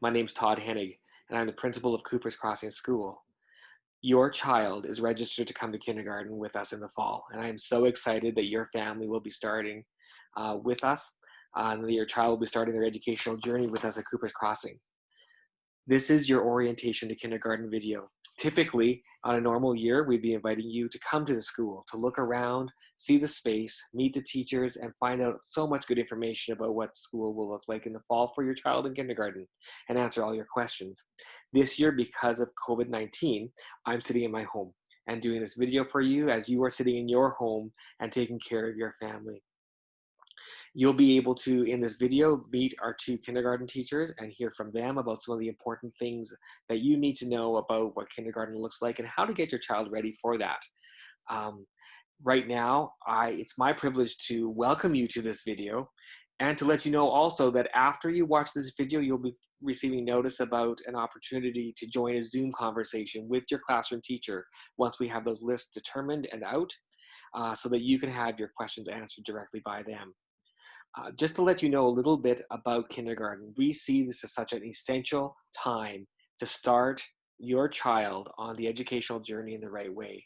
My name's Todd Hennig, and I'm the principal of Cooper's Crossing School. Your child is registered to come to kindergarten with us in the fall, and I am so excited that your family will be starting with us, and that your child will be starting their educational journey with us at Cooper's Crossing. This is your orientation to kindergarten video. Typically, on a normal year, we'd be inviting you to come to the school, to look around, see the space, meet the teachers, and find out so much good information about what school will look like in the fall for your child in kindergarten and answer all your questions. This year, because of COVID-19, I'm sitting in my home and doing this video for you as you are sitting in your home and taking care of your family. You'll be able to, in this video, meet our two kindergarten teachers and hear from them about some of the important things that you need to know about what kindergarten looks like and how to get your child ready for that. Um, right now, it's my privilege to welcome you to this video and to let you know also that after you watch this video, you'll be receiving notice about an opportunity to join a Zoom conversation with your classroom teacher once we have those lists determined and out, so that you can have your questions answered directly by them. Just to let you know a little bit about kindergarten, we see this as such an essential time to start your child on the educational journey in the right way.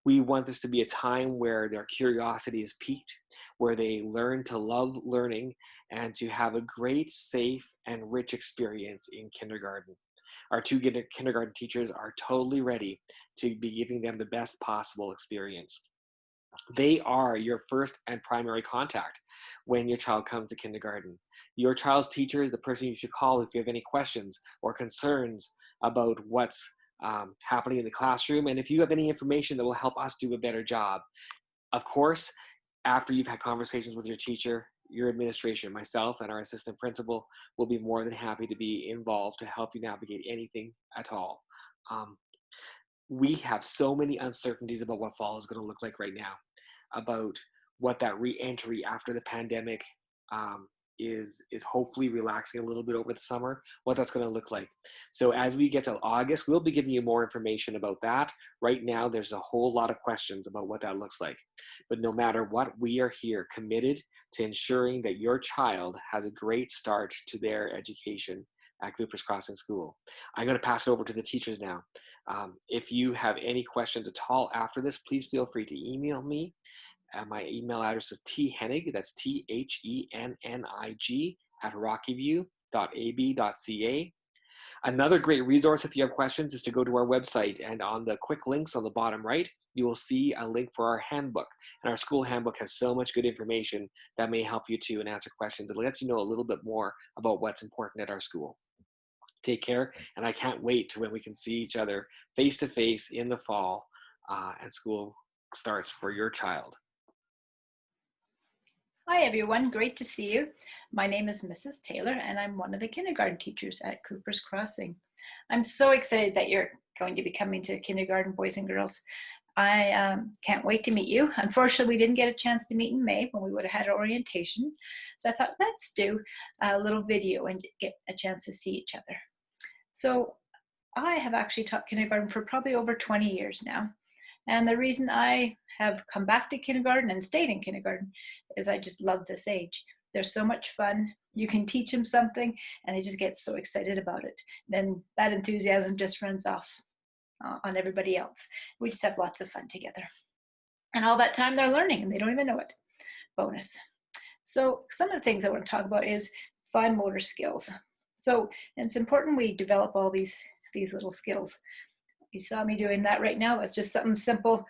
We want this to be a time where their curiosity is piqued, where they learn to love learning and to have a great, safe, and rich experience in kindergarten. Our two kindergarten teachers are totally ready to be giving them the best possible experience. They are your first and primary contact when your child comes to kindergarten. Your child's teacher is the person you should call if you have any questions or concerns about what's happening in the classroom, and if you have any information that will help us do a better job. Of course, after you've had conversations with your teacher, your administration, myself, and our assistant principal will be more than happy to be involved to help you navigate anything at all. Um, we have so many uncertainties about what fall is going to look like right now, about what that re-entry after the pandemic is hopefully relaxing a little bit over the summer, what that's going to look like. So as we get to August, we'll be giving you more information about that. Right now, there's a whole lot of questions about what that looks like. But no matter what, we are here committed to ensuring that your child has a great start to their education at Cooper's Crossing School. I'm going to pass it over to the teachers now. If you have any questions at all after this, please feel free to email me. My email address is thennig, that's THENNIG, at rockyview.ab.ca. Another great resource if you have questions is to go to our website, and on the quick links on the bottom right, you will see a link for our handbook. And our school handbook has so much good information that may help you too and answer questions. It'll let you know a little bit more about what's important at our school. Take care, and I can't wait to when we can see each other face to face in the fall and school starts for your child. Hi everyone, great to see you. My name is Mrs. Taylor and I'm one of the kindergarten teachers at Cooper's Crossing. I'm so excited that you're going to be coming to kindergarten, boys and girls. I can't wait to meet you. Unfortunately, we didn't get a chance to meet in May when we would have had orientation. So I thought, let's do a little video and get a chance to see each other. So I have actually taught kindergarten for probably over 20 years now. And the reason I have come back to kindergarten and stayed in kindergarten is I just love this age. They're so much fun. You can teach them something and they just get so excited about it. Then that enthusiasm just runs off on everybody else. We just have lots of fun together. And all that time they're learning and they don't even know it. Bonus. So some of the things I want to talk about is fine motor skills. So it's important we develop all these little skills. You saw me doing that right now. That's just something simple.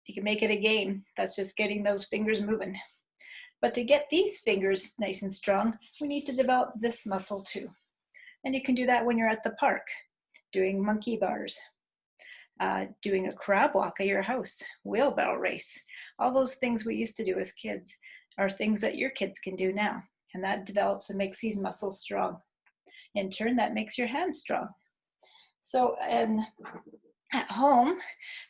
You can make it a game. That's just getting those fingers moving. But to get these fingers nice and strong, we need to develop this muscle too. And you can do that when you're at the park, doing monkey bars, doing a crab walk at your house, wheelbarrow race. All those things we used to do as kids are things that your kids can do now. And that develops and makes these muscles strong. In turn, that makes your hands strong. So, and at home,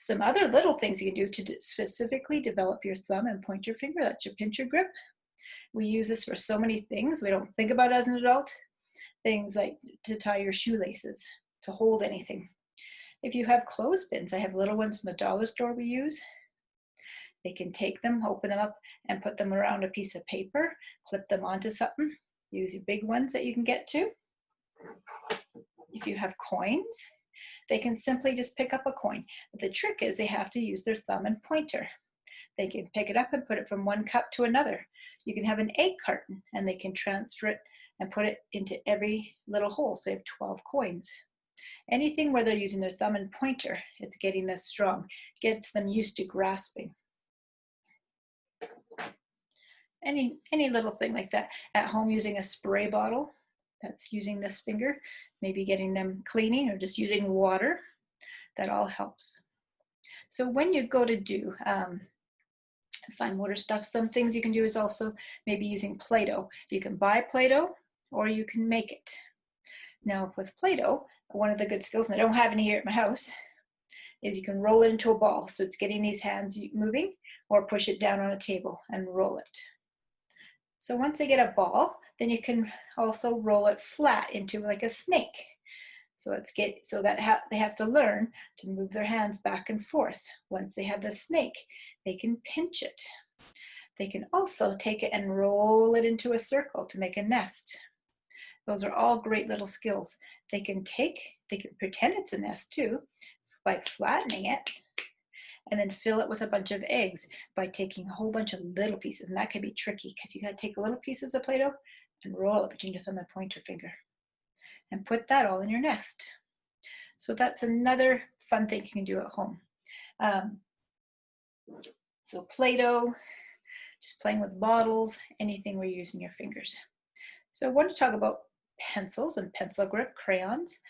some other little things you can do to specifically develop your thumb and point your finger, that's your pincher grip. We use this for so many things we don't think about as an adult. Things like to tie your shoelaces, to hold anything. If you have clothespins, I have little ones from the dollar store we use. They can take them, open them up, and put them around a piece of paper, clip them onto something. Use your big ones that you can get to. If you have coins, they can simply just pick up a coin. But the trick is they have to use their thumb and pointer. They can pick it up and put it from one cup to another. You can have an egg carton and they can transfer it and put it into every little hole. So they have 12 coins. Anything where they're using their thumb and pointer, it's getting this strong, gets them used to grasping. Any little thing like that. At home, using a spray bottle, that's using this finger, maybe getting them cleaning or just using water, that all helps. So when you go to do fine motor stuff, some things you can do is also maybe using Play-Doh. You can buy Play-Doh or you can make it. Now with Play-Doh, one of the good skills, and I don't have any here at my house, is you can roll it into a ball. So it's getting these hands moving, or push it down on a table and roll it. So once they get a ball, then you can also roll it flat into like a snake. So they have to learn to move their hands back and forth. Once they have the snake, they can pinch it. They can also take it and roll it into a circle to make a nest. Those are all great little skills. They can pretend it's a nest too by flattening it, and then fill it with a bunch of eggs by taking a whole bunch of little pieces. And that can be tricky because you got to take little pieces of Play-Doh and roll it between your thumb and pointer finger and put that all in your nest. So that's another fun thing you can do at home. So Play-Doh, just playing with bottles, anything where you're using your fingers. So I want to talk about pencils and pencil grip crayons.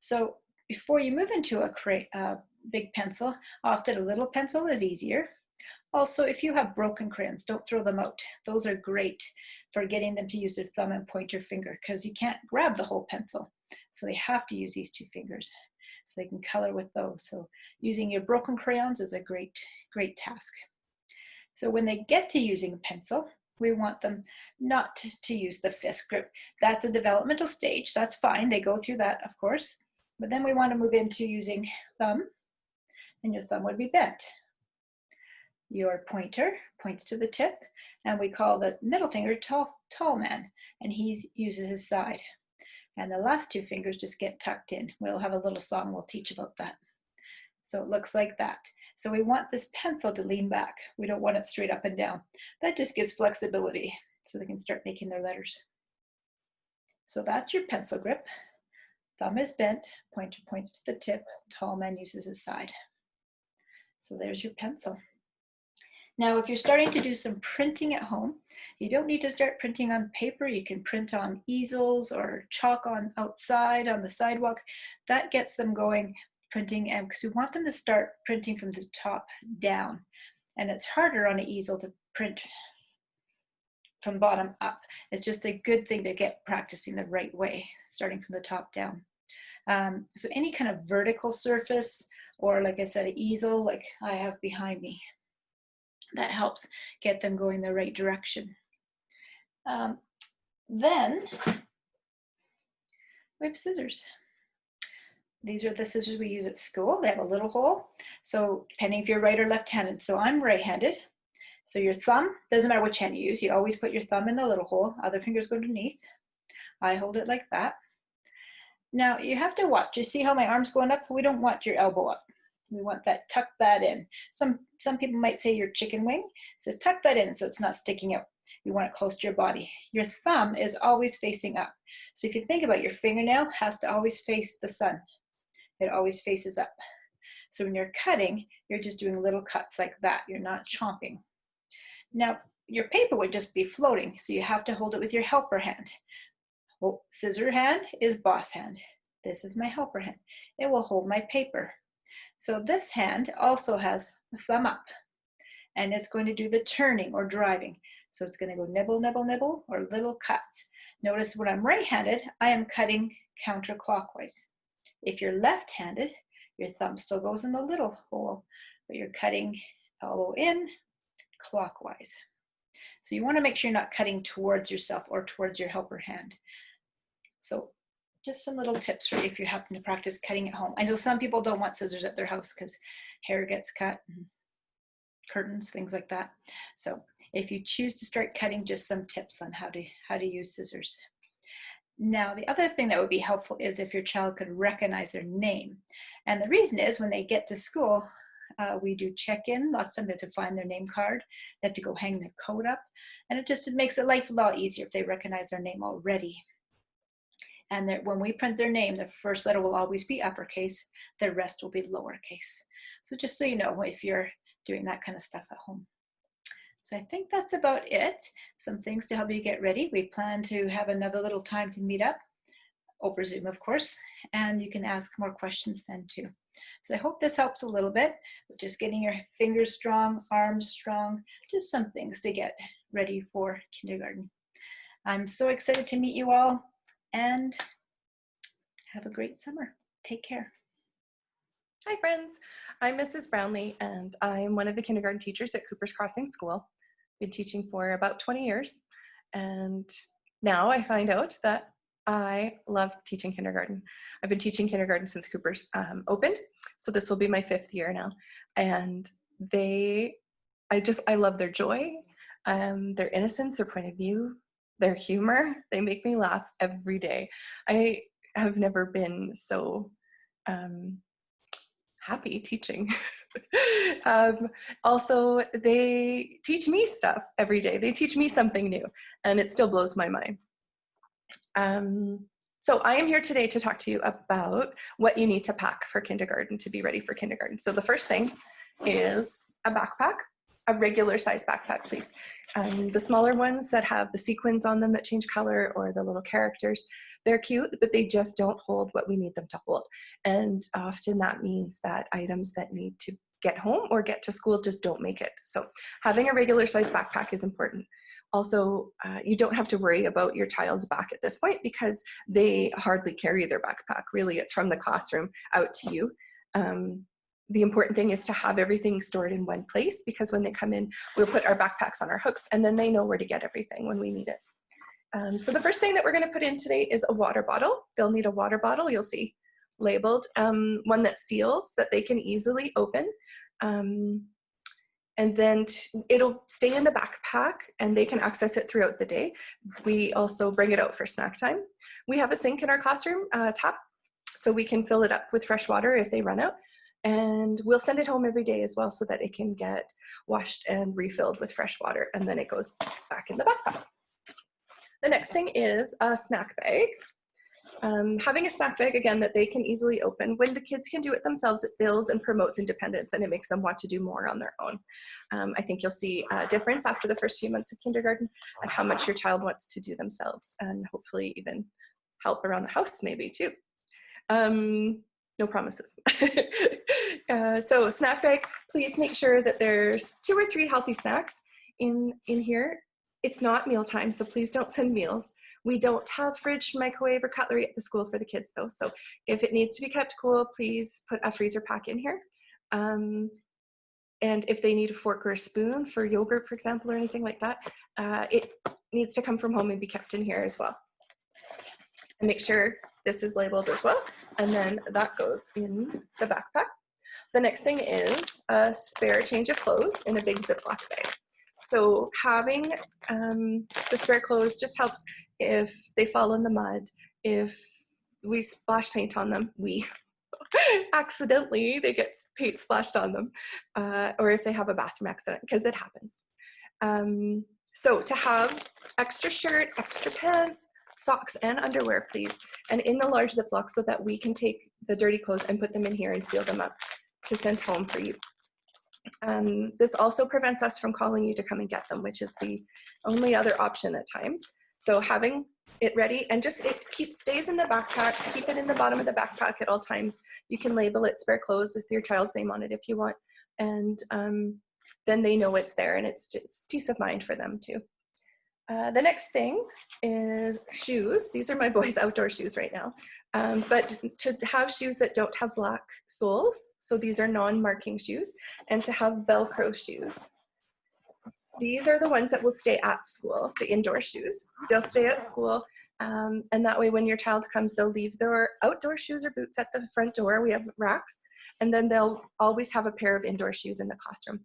So before you move into a big pencil, often a little pencil is easier. Also, if you have broken crayons, don't throw them out. Those are great for getting them to use their thumb and pointer finger because you can't grab the whole pencil. So they have to use these two fingers so they can color with those. So using your broken crayons is a great task. So when they get to using a pencil, we want them not to use the fist grip. That's a developmental stage. That's fine. They go through that, of course. But then we want to move into using thumb, and your thumb would be bent. Your pointer points to the tip, and we call the middle finger tall man, and he uses his side. And the last two fingers just get tucked in. We'll have a little song we'll teach about that. So it looks like that. So we want this pencil to lean back. We don't want it straight up and down. That just gives flexibility so they can start making their letters. So that's your pencil grip. Thumb is bent, pointer points to the tip, tall man uses his side. So there's your pencil. Now, if you're starting to do some printing at home, you don't need to start printing on paper. You can print on easels or chalk on outside on the sidewalk. That gets them going printing, and because we want them to start printing from the top down. And it's harder on an easel to print from bottom up. It's just a good thing to get practicing the right way, starting from the top down. So any kind of vertical surface, or like I said, an easel like I have behind me, that helps get them going the right direction. Then we have scissors. These are the scissors we use at school. They have a little hole. So depending if you're right or left-handed. So I'm right-handed. So your thumb, doesn't matter which hand you use, you always put your thumb in the little hole, other fingers go underneath. I hold it like that. Now you have to watch. You see how my arm's going up? We don't want your elbow up. We want that, tuck that in. Some people might say your chicken wing. So tuck that in so it's not sticking out. You want it close to your body. Your thumb is always facing up. So if you think about it, your fingernail has to always face the sun. It always faces up. So when you're cutting, you're just doing little cuts like that. You're not chomping. Now, your paper would just be floating, so you have to hold it with your helper hand. Well, scissor hand is boss hand. This is my helper hand. It will hold my paper. So this hand also has the thumb up, and it's going to do the turning or driving. So it's going to go nibble, nibble, nibble, or little cuts. Notice when I'm right-handed, I am cutting counterclockwise. If you're left-handed, your thumb still goes in the little hole, but you're cutting elbow in, clockwise. So you want to make sure you're not cutting towards yourself or towards your helper hand. So just some little tips for if you happen to practice cutting at home. I know some people don't want scissors at their house because hair gets cut, and curtains, things like that. So if you choose to start cutting, just some tips on how to use scissors. Now, the other thing that would be helpful is if your child could recognize their name. And the reason is when they get to school, we do check-in. Lots of time they have to find their name card. They have to go hang their coat up. And it makes it life a lot easier if they recognize their name already. And that when we print their name, the first letter will always be uppercase. The rest will be lowercase. So just so you know, if you're doing that kind of stuff at home. So I think that's about it. Some things to help you get ready. We plan to have another little time to meet up over Zoom, of course, and you can ask more questions then too. So I hope this helps a little bit with just getting your fingers strong, arms strong, just some things to get ready for kindergarten. I'm so excited to meet you all, and have a great summer. Take care. Hi friends, I'm Mrs. Brownlee and I'm one of the kindergarten teachers at Cooper's Crossing School. Been teaching for about 20 years and now I find out that I love teaching kindergarten. I've been teaching kindergarten since Cooper's opened, so this will be my 5th year now. And I love their joy, their innocence, their point of view, their humor. They make me laugh every day. I have never been so happy teaching. Also, they teach me stuff every day. They teach me something new, and it still blows my mind. So I am here today to talk to you about what you need to pack for kindergarten to be ready for kindergarten. So the first thing is a backpack, a regular size backpack, please. The smaller ones that have the sequins on them that change color or the little characters, they're cute, but they just don't hold what we need them to hold. And often that means that items that need to get home or get to school just don't make it. So having a regular size backpack is important. Also, you don't have to worry about your child's back at this point because they hardly carry their backpack. Really, it's from the classroom out to you. The important thing is to have everything stored in one place because when they come in, we'll put our backpacks on our hooks and then they know where to get everything when we need it. So the first thing that we're going to put in today is a water bottle. They'll need a water bottle, you'll see labeled, one that seals that they can easily open. And then it'll stay in the backpack and they can access it throughout the day. We also bring it out for snack time. We have a sink in our classroom, tap, so we can fill it up with fresh water if they run out. And we'll send it home every day as well so that it can get washed and refilled with fresh water, and then it goes back in the backpack. The next thing is a snack bag. Having a snack bag, again, that they can easily open. When the kids can do it themselves, it builds and promotes independence and it makes them want to do more on their own. I think you'll see a difference after the first few months of kindergarten and how much your child wants to do themselves and hopefully even help around the house maybe too. No promises. So snack bag, please make sure that there's 2 or 3 healthy snacks in here. It's not mealtime, so please don't send meals. We don't have fridge, microwave, or cutlery at the school for the kids though. So if it needs to be kept cool, please put a freezer pack in here. And if they need a fork or a spoon for yogurt, for example, or anything like that, it needs to come from home and be kept in here as well. And make sure this is labeled as well. And then that goes in the backpack. The next thing is a spare change of clothes in a big Ziploc bag. So having the spare clothes just helps if they fall in the mud, if we splash paint on them, accidentally, they get paint splashed on them, or if they have a bathroom accident, because it happens. So to have extra shirt, extra pants, socks, and underwear, please, and in the large Ziploc so that we can take the dirty clothes and put them in here and seal them up to send home for you. This also prevents us from calling you to come and get them, which is the only other option at times. So having it ready and just stays in the backpack, keep it in the bottom of the backpack at all times. You can label it spare clothes with your child's name on it if you want. And then they know it's there and it's just peace of mind for them too. The next thing is shoes. These are my boys' outdoor shoes right now. But to have shoes that don't have black soles, so these are non-marking shoes, and to have Velcro shoes. These are the ones that will stay at school, the indoor shoes. They'll stay at school, and that way when your child comes, they'll leave their outdoor shoes or boots at the front door. We have racks, and then they'll always have a pair of indoor shoes in the classroom.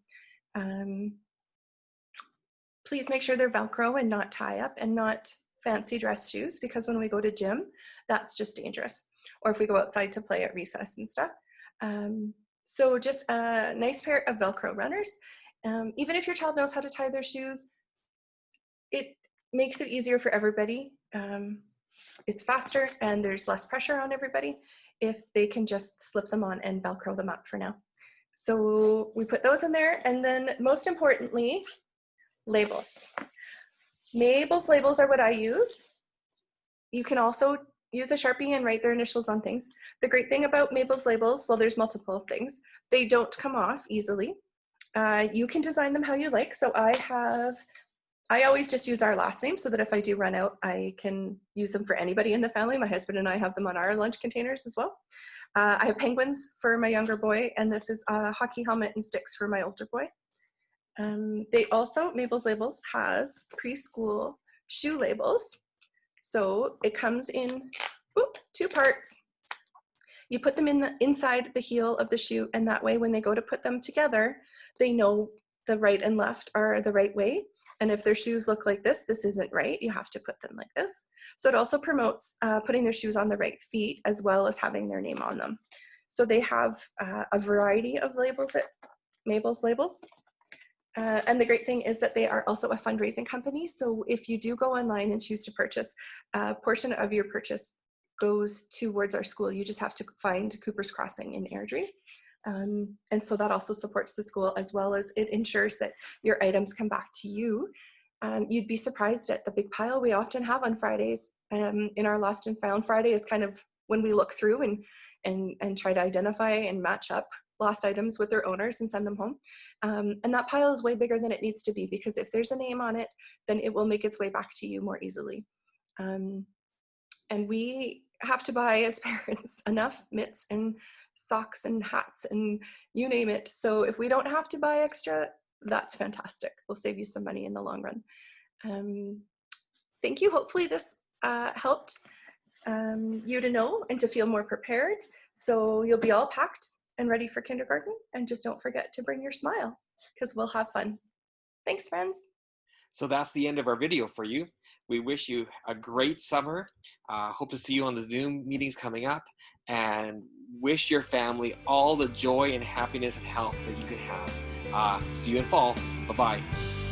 Please make sure they're Velcro and not tie up and not fancy dress shoes, because when we go to gym, that's just dangerous. Or if we go outside to play at recess and stuff. So just a nice pair of Velcro runners. Even if your child knows how to tie their shoes, it makes it easier for everybody. It's faster and there's less pressure on everybody if they can just slip them on and Velcro them up for now. So we put those in there, and then most importantly, labels. Mabel's labels are what I use. You can also use a Sharpie and write their initials on things. The great thing about Mabel's labels, well, there's multiple things. They don't come off easily. You can design them how you like. So I always just use our last name so that if I do run out, I can use them for anybody in the family. My husband and I have them on our lunch containers as well. I have penguins for my younger boy, and this is a hockey helmet and sticks for my older boy. They also, Mabel's Labels has preschool shoe labels. So it comes in 2 parts. You put them inside the heel of the shoe, and that way when they go to put them together, they know the right and left are the right way. And if their shoes look like this isn't right, you have to put them like this. So it also promotes putting their shoes on the right feet as well as having their name on them. So they have a variety of labels at Mabel's Labels. And the great thing is that they are also a fundraising company. So if you do go online and choose to purchase, a portion of your purchase goes towards our school. You just have to find Cooper's Crossing in Airdrie. And so that also supports the school, as well as it ensures that your items come back to you. You'd be surprised at the big pile we often have on Fridays. In our Lost and Found, Friday is kind of when we look through and try to identify and match up lost items with their owners and send them home. And that pile is way bigger than it needs to be, because if there's a name on it, then it will make its way back to you more easily. And we have to buy, as parents, enough mitts and socks and hats and you name it. So if we don't have to buy extra, that's fantastic. We'll save you some money in the long run. Thank you. Hopefully this helped you to know and to feel more prepared. So you'll be all packed and ready for kindergarten. And just don't forget to bring your smile, because we'll have fun. Thanks, friends. So that's the end of our video for you. We wish you a great summer. Hope to see you on the Zoom meetings coming up, and wish your family all the joy and happiness and health that you can have. See you in fall. Bye-bye.